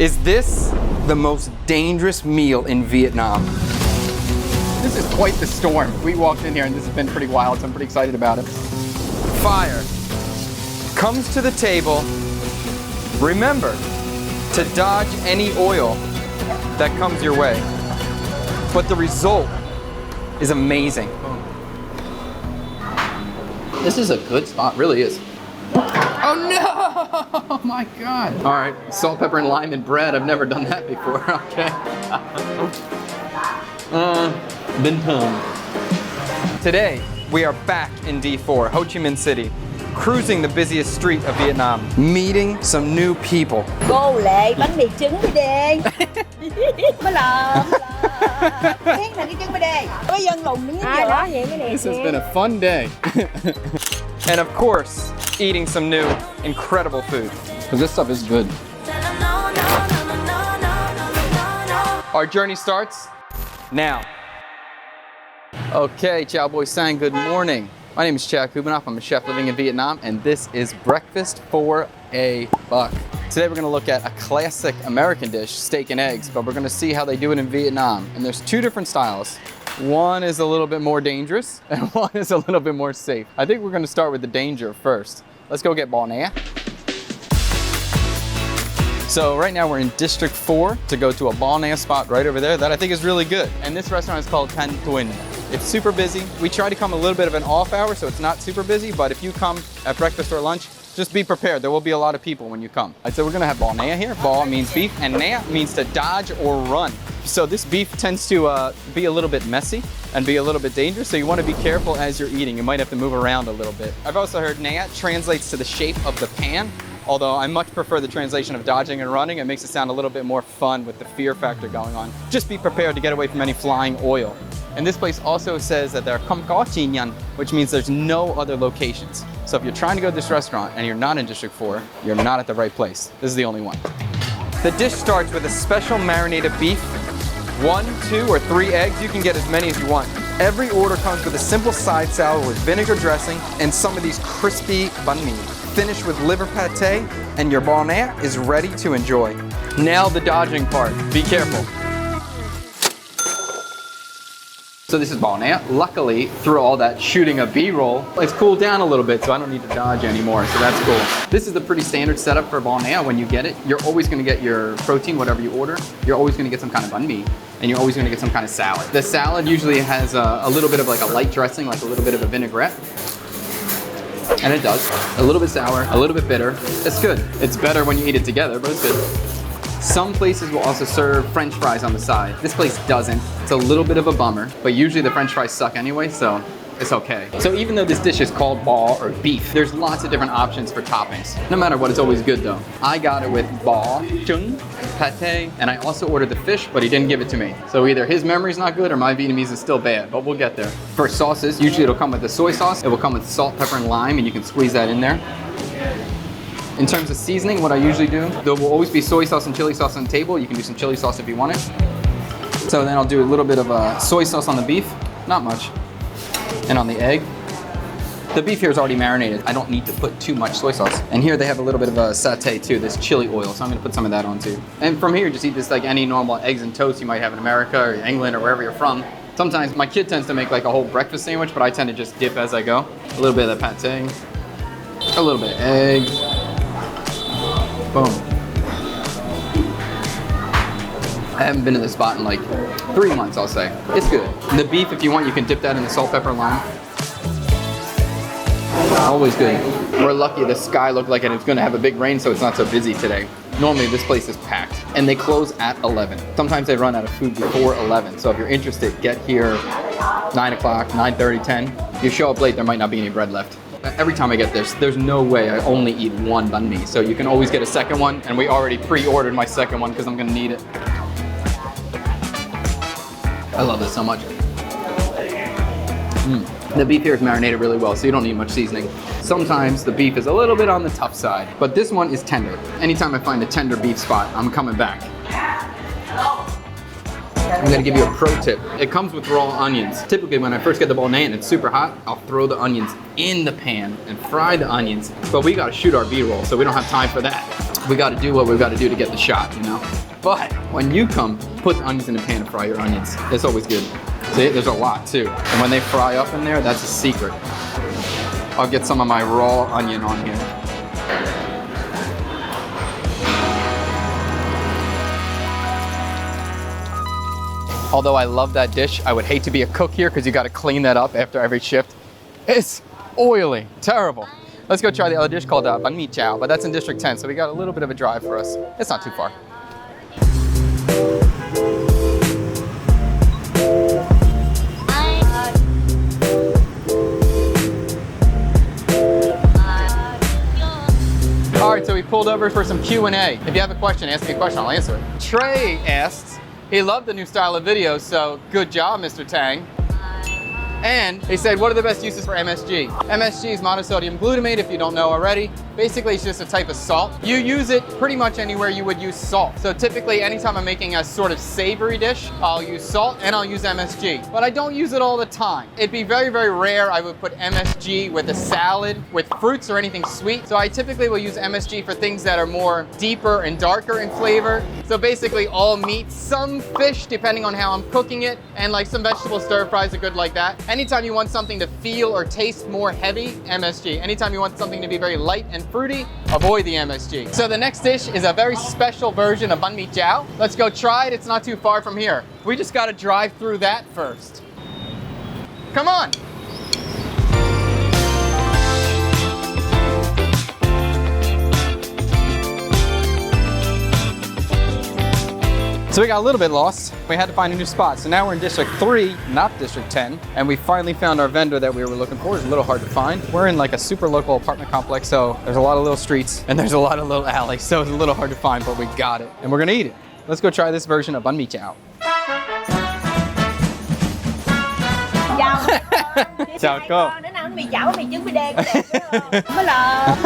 Is this the most dangerous meal in Vietnam? This is quite the storm. We walked in here and this has been pretty wild, so I'm pretty excited about it. Fire comes to the table. Remember to dodge any oil that comes your way. But the result is amazing. This is a good spot, really is. Oh no! Oh my God. All right, salt, pepper, and lime and bread. I've never done that before, okay. Binh thường. Today, we are back in D4, Ho Chi Minh City, cruising the busiest street of Vietnam, meeting some new people. Cô Lệ bánh mì trứng mới đi. Mới làm. Biết là cái trứng mới đi. Có dân lùng miếng Ai nói vậy cái này This has been a fun day. And of course, eating some new, incredible food. Because this stuff is good. Our journey starts now. Okay, Chào Boy Sang, good morning. My name is Chad Kubanoff. I'm a chef living in Vietnam, and this is Breakfast for a Buck. Today we're gonna look at a classic American dish, steak and eggs, but we're gonna see how they do it in Vietnam. And there's two different styles. One is a little bit more dangerous, and one is a little bit more safe. I think we're gonna start with the danger first. Let's go get bò nè. So right now we're in District 4 to go to a bò nè spot right over there that I think is really good. And this restaurant is called Thanh Tuyen. It's super busy. We try to come a little bit of an off hour so it's not super busy, but if you come at breakfast or lunch, just be prepared. There will be a lot of people when you come. So we're gonna have bò nè here. Bò means beef and nè means to dodge or run. So this beef tends to be a little bit messy and be a little bit dangerous, so you want to be careful as you're eating. You might have to move around a little bit. I've also heard nè translates to the shape of the pan, although I much prefer the translation of dodging and running. It makes it sound a little bit more fun with the fear factor going on. Just be prepared to get away from any flying oil. And this place also says that there are không có chi nhánh, which means there's no other locations. So if you're trying to go to this restaurant and you're not in District 4, you're not at the right place. This is the only one. The dish starts with a special marinated beef, 1, 2, or 3 eggs. You can get as many as you want. Every order comes with a simple side salad with vinegar dressing and some of these crispy bánh mì. Finish with liver patê, and your bò nè is ready to enjoy. Now the dodging part. Be careful. So this is bò nè. Luckily, through all that shooting a B-roll, it's cooled down a little bit, so I don't need to dodge anymore, so that's cool. This is the pretty standard setup for bò nè. When you get it, you're always gonna get your protein, whatever you order. You're always gonna get some kind of bánh mì, and you're always gonna get some kind of salad. The salad usually has a little bit of like a light dressing, like a little bit of a vinaigrette. And it does. A little bit sour, a little bit bitter. It's good. It's better when you eat it together, but it's good. Some places will also serve French fries on the side. This place doesn't. It's a little bit of a bummer, but usually the French fries suck anyway, so it's okay. So even though this dish is called bò or beef, there's lots of different options for toppings. No matter what, it's always good though. I got it with bò, trứng, patê, and I also ordered the fish, but he didn't give it to me. So either his memory's not good or my Vietnamese is still bad, but we'll get there. For sauces, usually it'll come with the soy sauce. It will come with salt, pepper, and lime, and you can squeeze that in there. In terms of seasoning, what I usually do, there will always be soy sauce and chili sauce on the table. You can do some chili sauce if you want it. So then I'll do a little bit of soy sauce on the beef, not much, and on the egg. The beef here is already marinated. I don't need to put too much soy sauce. And here they have a little bit of a satay too, this chili oil, so I'm gonna put some of that on too. And from here, just eat this like any normal eggs and toast you might have in America or England or wherever you're from. Sometimes my kid tends to make like a whole breakfast sandwich, but I tend to just dip as I go. A little bit of the patê, a little bit of egg. Boom. I haven't been to this spot in like 3 months, I'll say. It's good. The beef, if you want, you can dip that in the salt, pepper, and lime. Always good. We're lucky the sky looked like it was gonna have a big rain, so it's not so busy today. Normally this place is packed, and they close at 11. Sometimes they run out of food before 11, so if you're interested, get here 9 o'clock, 9:30, 10. If you show up late, there might not be any bread left. Every time I get this, there's no way I only eat one bánh mì, so you can always get a second one, and we already pre-ordered my second one because I'm gonna need it. I love this so much. The beef here is marinated really well, so you don't need much seasoning. Sometimes the beef is a little bit on the tough side, but this one is tender. Anytime I find a tender beef spot, I'm coming back. I'm gonna give you a pro tip. It comes with raw onions. Typically when I first get the bò nè and it's super hot, I'll throw the onions in the pan and fry the onions, but we gotta shoot our B-roll, so we don't have time for that. we got to do what we've got to do to get the shot, you know? But when you come, put the onions in the pan to fry your onions. It's always good. See, there's a lot too. And when they fry up in there, that's a secret. I'll get some of my raw onion on here. Although I love that dish, I would hate to be a cook here because you got to clean that up after every shift. It's oily, terrible. Let's go try the other dish called Bánh, chảo, but that's in District 10, so we got a little bit of a drive for us. It's not too far. All right, so we pulled over for some Q&A. If you have a question, ask me a question, I'll answer it. Trey asks, he loved the new style of video, so good job, Mr. Tang. And he said, what are the best uses for MSG? MSG is monosodium glutamate, if you don't know already. Basically, it's just a type of salt. You use it pretty much anywhere you would use salt. So typically, anytime I'm making a sort of savory dish, I'll use salt and I'll use MSG. But I don't use it all the time. It'd be very, very rare I would put MSG with a salad, with fruits or anything sweet. So I typically will use MSG for things that are more deeper and darker in flavor. So basically all meat, some fish, depending on how I'm cooking it, and like some vegetable stir fries are good like that. Anytime you want something to feel or taste more heavy, MSG. Anytime you want something to be very light and fruity, avoid the MSG. So the next dish is a very special version of Bánh, chảo. Let's go try it. It's not too far from here. We just got to drive through that first. Come on. So we got a little bit lost. We had to find a new spot. So now we're in District 3, not District 10. And we finally found our vendor that we were looking for. It's a little hard to find. We're in like a super local apartment complex, so there's a lot of little streets and there's a lot of little alleys. So it's a little hard to find, but we got it. And we're gonna eat it. Let's go try this version of Bánh, chảo. Chào cô. Đến ăn mì chảo, mì trứng, mì đen. Mới là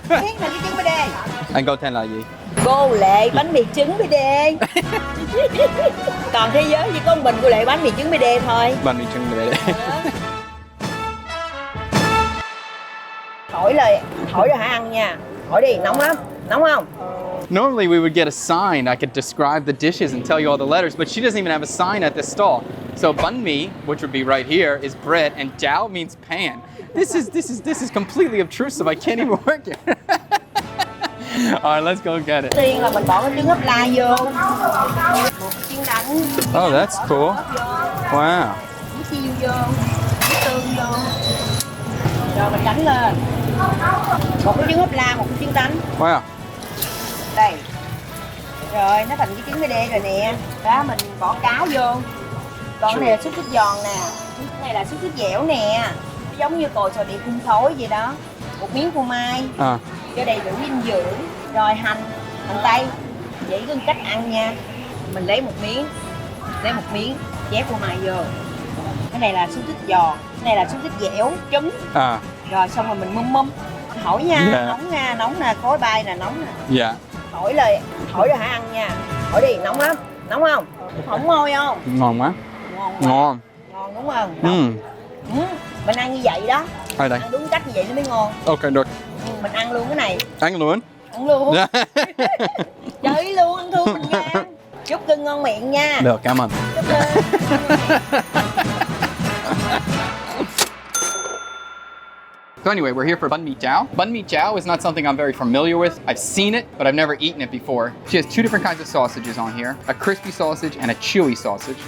biết là cái trứng mì đen. Anh câu tên là gì? Cô Lệ bánh mì trứng mì đen. Còn thế giới chỉ có một mình cô Lệ bánh mì trứng mì đen thôi. Bánh mì trứng mì đen. Hỏi rồi hả ăn nha. Hỏi đi, nóng lắm. Nóng không? Normally we would get a sign. I could describe the dishes and tell you all the letters, but she doesn't even have a sign at this stall. So bánh mì, which would be right here, is bread, and chảo means pan. This is completely obtrusive. I can't even work it. All right, let's go get it. Tiên là mình bỏ cái trứng ốpla vô. Một chiên đánh. Oh, that's cool. Wow. Nước xiêu vô. Nước tương vô. Rồi mình đánh lên. Một cái trứng ốpla, một cái chiên đánh. Wow. Đây. Rồi nó thành cái trứng mì đen rồi nè. Đó mình bỏ cá vô. Còn cái này là súp thịt giòn nè. Cái này là súp thịt dẻo nè. Nó giống như cồi sò điệp hun thối vậy đó. Một miếng phô mai. Cho đầy đủ dinh dưỡng. Rồi hành tây. Chỉ có cách ăn nha. Mình lấy một miếng, chép phô mai vô. Cái này là súp thịt giòn, cái này là súp thịt dẻo, trứng. Rồi xong rồi mình mum. Hỏi nha, nóng nè, khói bay nè, nóng nè. Dạ. Hỏi rồi hả ăn nha. Hỏi đi, nóng lắm. Nóng không? Không môi không? Ngon quá. Ngon đúng không? Mình ăn như vậy đó. Đây. Ăn đúng cách như vậy nó mới ngon. Ok, được. Mình ăn luôn cái này. Ăn luôn? Ăn luôn. Chơi luôn, ăn thua mình nha. Chúc cưng ngon miệng nha. Được, cảm ơn. Chúc cưng. So anyway, we're here for Bánh, chảo. Bánh, chảo is not something I'm very familiar with. I've seen it, but I've never eaten it before. She has two different kinds of sausages on here, a crispy sausage and a chewy sausage,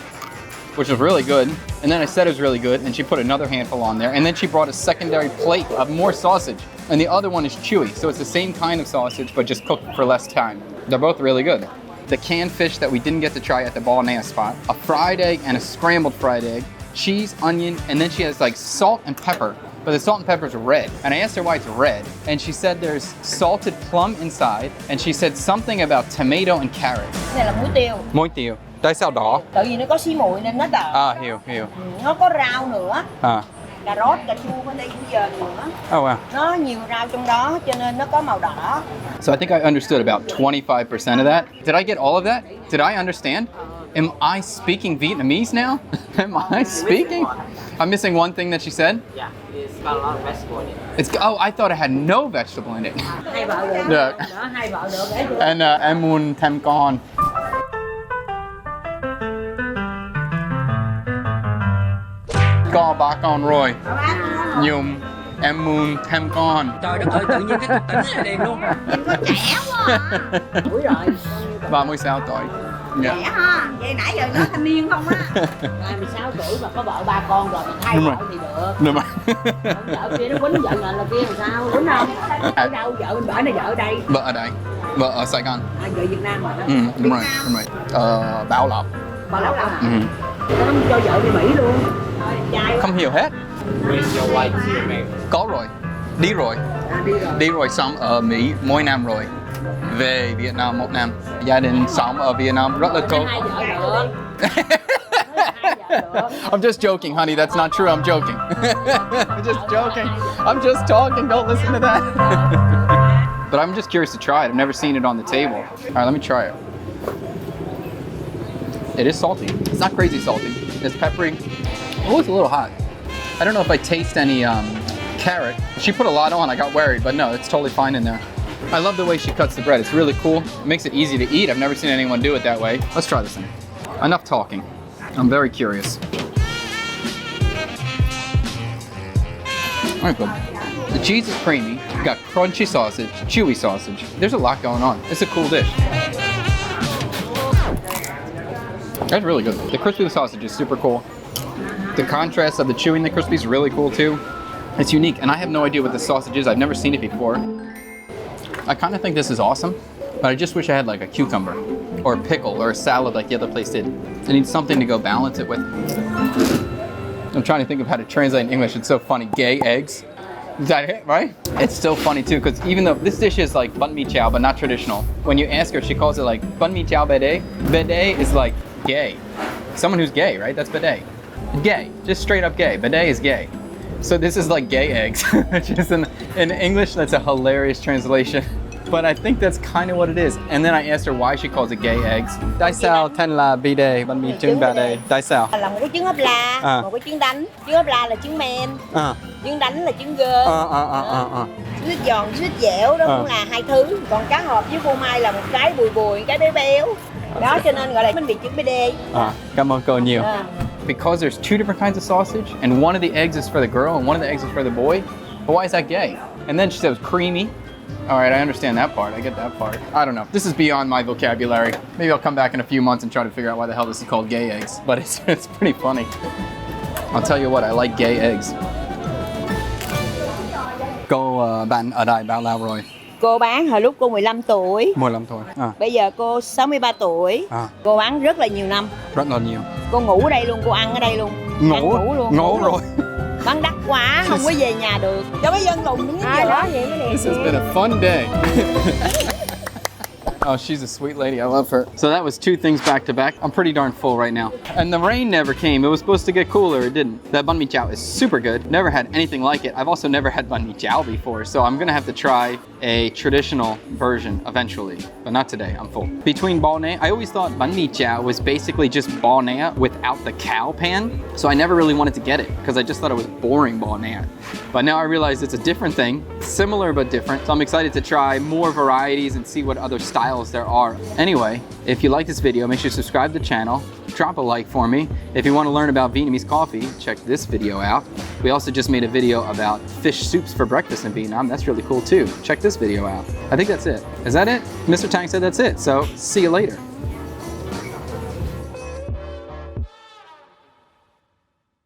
which was really good. And then I said it was really good, and she put another handful on there. And then she brought a secondary plate of more sausage. And the other one is chewy, so it's the same kind of sausage, but just cooked for less time. They're both really good. The canned fish that we didn't get to try at the Balnea spot, a fried egg and a scrambled fried egg, cheese, onion, and then she has like salt and pepper. But the salt and pepper is red. And I asked her why it's red. And she said there's salted plum inside. And she said something about tomato and carrot. Cái này là muối tiêu. Muối tiêu. Tại sao đỏ? Tại vì nó có xí mùi nên nó đỏ. Hiểu. Nó có rau nữa. Cà rốt, cà chua bên đây bây giờ nữa. Oh wow. Nó nhiều rau trong đó cho nên nó có màu đỏ. So I think I understood about 25% of that. Did I get all of that? Did I understand? Am I speaking Vietnamese now? Am I speaking? I'm missing one thing that she said. Yeah, it's got a lot of vegetable in it. I thought it had no vegetable in it. Hai vợ được. Được. Đó, hai vợ được để được. And em muốn thêm con. Có ba con rồi. Nhưng em muốn thêm con. Trời đất ơi, tự nhiên cái tỉnh là liền luôn. Có trẻ quá à. Tuổi rồi. 36 tuổi. Trẻ ha, vậy nãy giờ nói thanh niên không á. 26 tuổi mà có vợ ba con rồi, mình hai vợ thì được. Đúng rồi. Vợ kia nó quýnh vợ là kia làm sao, quýnh không? Ở đâu, vợ bên bển này vợ ở đây. Vợ ở đây. Vợ ở Sài Gòn. À, vợ Việt Nam rồi đó. Đúng rồi, đúng rồi. Bảo Lộc. Bảo Lộc hả? Nó cho vợ đi Mỹ luôn. Thôi, trai quá. Không hiểu hết. Where's your wife to America? Có rồi. Đi rồi. À, đi rồi. Đi rồi xong ở Mỹ mỗi năm rồi. Về Việt Nam một năm. Gia đình sống ở Việt Nam rất là cool. Hai vợ được. I'm just joking, honey. That's not true. I'm joking. I'm just joking. I'm just talking. Don't listen to that. But I'm just curious to try it. I've never seen it on the table. All right, let me try it. It is salty. It's not crazy salty. It's peppery. Oh, it's a little hot. I don't know if I taste any carrot. She put a lot on. I got worried, but no, it's totally fine in there. I love the way she cuts the bread. It's really cool. It makes it easy to eat. I've never seen anyone do it that way. Let's try this thing. Enough talking. I'm very curious. All right, good. The cheese is creamy. You got crunchy sausage, chewy sausage. There's a lot going on. It's a cool dish. That's really good. The crispy sausage is super cool. The contrast of the chewy and the crispy is really cool too. It's unique, and I have no idea what the sausage is. I've never seen it before. I kind of think this is awesome, but I just wish I had like a cucumber or a pickle or a salad like the other place did. I need something to go balance it with. I'm trying to think of how to translate in English. It's so funny. Gay eggs. Is that it, right? It's still funny too, because even though this dish is like bánh mì chảo, but not traditional, when you ask her, she calls it like bánh mì chảo bede. Bede is like gay. Someone who's gay, right? That's bede. Gay, just straight up gay. Bede is gay. So this is like gay eggs, which is in English, that's a hilarious translation. But I think that's kind of what it is. And then I asked her why she calls it gay eggs. Tại sao tên là bide, bánh mì trứng bide? Tại sao? Là một cái trứng ốpla, một cái trứng đánh. Trứng ốpla là trứng men, trứng đánh là trứng gơ. Trứng thịt giòn, trứng thịt dẻo đó cũng là hai thứ. Còn cá hộp với phô mai là một cái bùi bùi, một cái béo béo. Đó cho nên gọi là bánh mì trứng bide. Cảm ơn cô nhiều. Because there's two different kinds of sausage, and one of the eggs is for the girl and one of the eggs is for the boy. But why is that gay? And then she said it was creamy. All right, I understand that part. I get that part. I don't know. This is beyond my vocabulary. Maybe I'll come back in a few months and try to figure out why the hell this is called gay eggs. But it's pretty funny. I'll tell you what, I like gay eggs. Cô bạn ở đây bao lâu rồi? Cô bán hồi lúc cô 15 tuổi. 15 tuổi. Bây giờ cô 63 tuổi. Cô bán rất là nhiều năm. Rất là nhiều. Cô ngủ ở đây luôn, cô ăn ở đây luôn. Ngủ rồi. Bán đắt quá, không có về nhà được. Cho mấy dân lùn đứng cái đó vậy cái This has been a fun day. Oh, she's a sweet lady. I love her. So that was two things back to back. I'm pretty darn full right now. And the rain never came. It was supposed to get cooler. It didn't. That bánh mì chảo is super good. Never had anything like it. I've also never had bánh mì chảo before. So I'm going to have to try a traditional version eventually. But not today. I'm full. Between bò nè, I always thought bánh mì chảo was basically just bò nè without the cow pan. So I never really wanted to get it because I just thought it was boring bò nè. But now I realize it's a different thing. Similar but different. So I'm excited to try more varieties and see what other styles there are. Anyway, if you like this video, make sure to subscribe to the channel, drop a like for me. If you want to learn about Vietnamese coffee, check this video out. We also just made a video about fish soups for breakfast in Vietnam. That's really cool too. Check this video out. I think that's it. Is that it? Mr. Tang said that's it. So see you later.